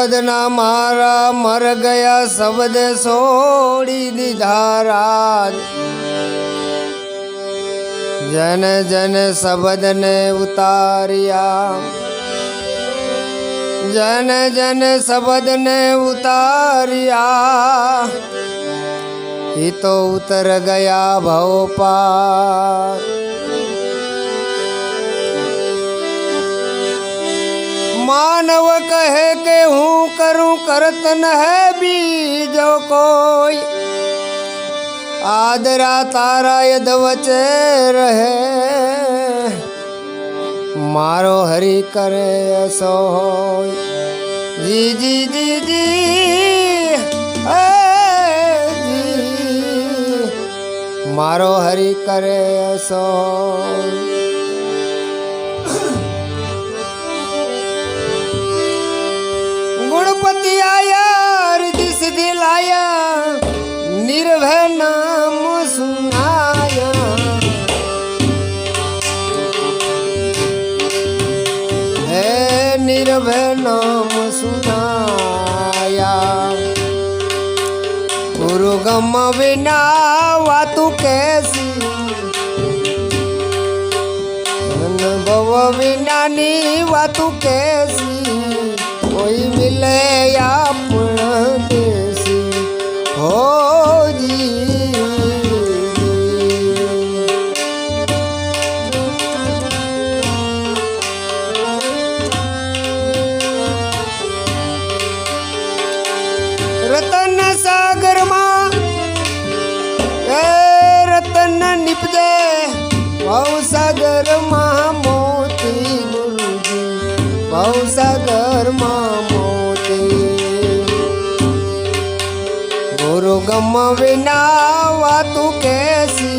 शब्द ना मारा मर गया शब्द छोड़ी दीधा राज जन जन शब्द ने उतारिया जन जन शब्द ने उतारिया ही तो उतर गया भव पार मानव कहे के हूँ करूँ करत न है बीजो कोई आदरा तारा यद वचे रहे मारो हरि करे ऐसो होय जी जी जी जी मारो हरि करे ऐसो गुणपति आया रिद्धि सिद्धि लाया निर्भय नाम सुनाया है निर्भय नाम सुनाया गुरु गम बिना वातु कैसी अनुभव बिना नी वातु कैसी कोई मिले अपना देसी हो जी रतन सागर मां रतन निपजे भाव सागर मां मोती गुरु जी भाव सागर मां मोती गुरु गम विना वातु कैसी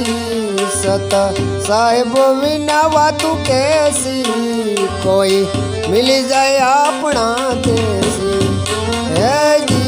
सत साहेब विना वातु कैसी कोई मिल जाए अपना देसी है जी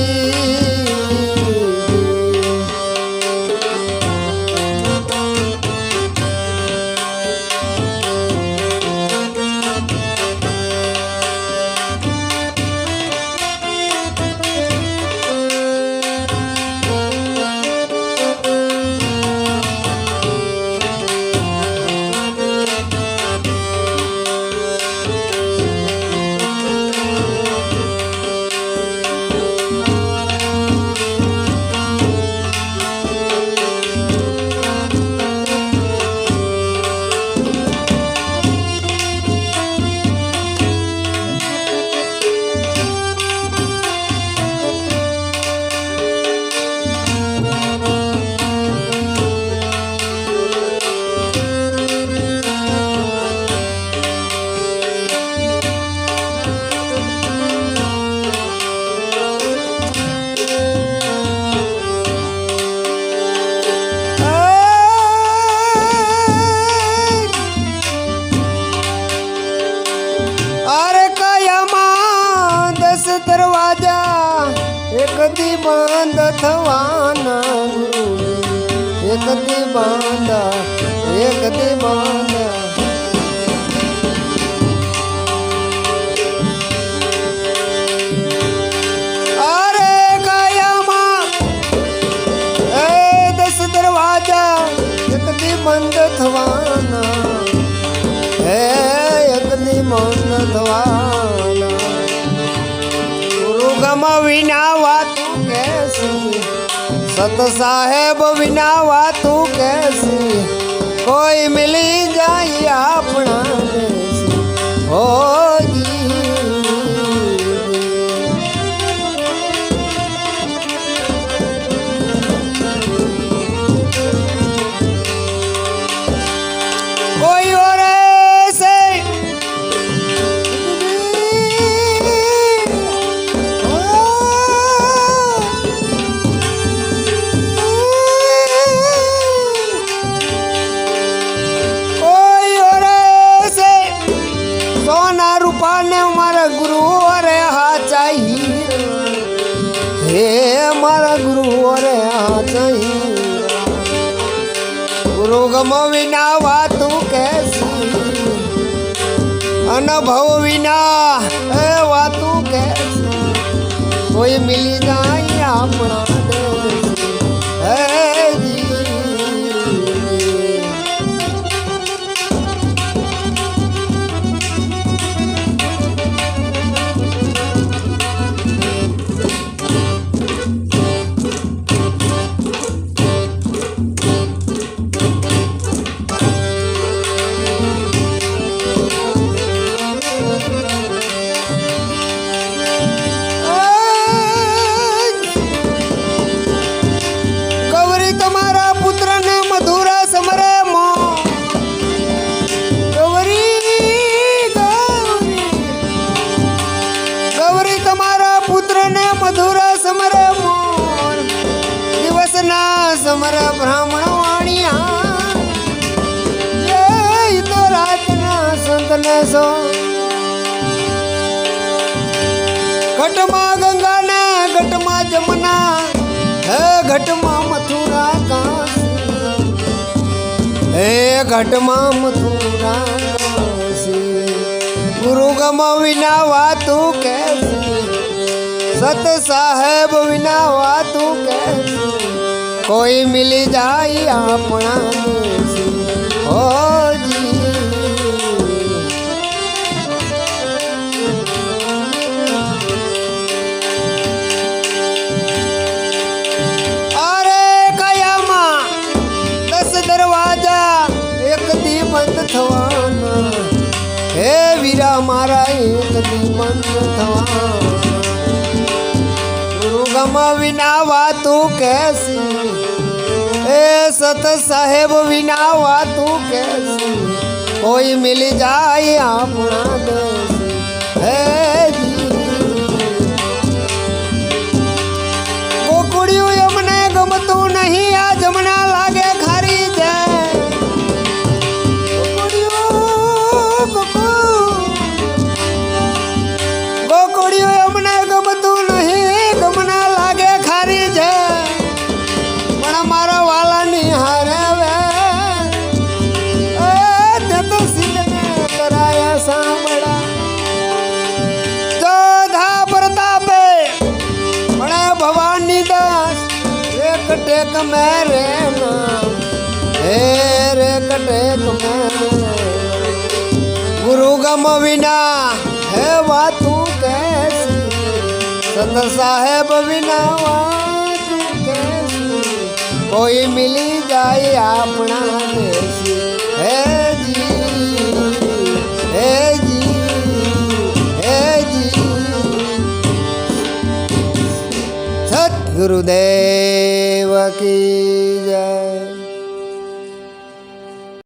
दरवाजा एक दी बंद थवाना गुरु एक दी बंद एक दी बंद अरे गया मां 10 दरवाजा एक दी बंद थवाना है एक दी बंद थवाना गम विना वातु कैसी सत साहेब विना वातु कैसी कोई मिली जाए अपना देसी हो जी कोई और ऐसे ने मारा गुरु अरे हाँ चाहिए हे मारा गुरु अरे हाँ चाहिए गुरु गम विना वातु कैसी अनुभव विना वातु कैसी કોઈ મિલી જાય આપણા દેશ હે જી સમર બ્રાહ્મણ વાણિયા એ તો રાતના સંતને સો ઘટમાં ગંગા ને ઘટમાં જમના હે ઘટમાં મથુરા કાશી હે ઘટમાં મથુરા કાશી ગુરુ ગમ વિના વાતું કેસી સત સાહેબ વિના વાતું કેસી કોઈ મિલી જાય આપણા દેશી ઓ જી અરે કયામાં 10 દરવાજા એક દી બંધ થવાના હે વીરા મારા એક દી બંધ થવાના ગમ વિના વાતું કેસી એ સત સાહેબ વિના વાતું કેસી કોઈ મિલી જાય આપણા દેશી હે ગોકુળિયું એમને ગમતું નહીં આ જમણા લાગે ખારી જાય ગોકુળિયું એમને ગમતું નહીં टेक में रहना हे रे कटेक में गुरु गम विना है वातू कैसी सत साहेब विना वातू कैसी કોઈ મિલી જાય આપણા દેશી હે જી હે જી હે જી સદગુરુદેવ की जय।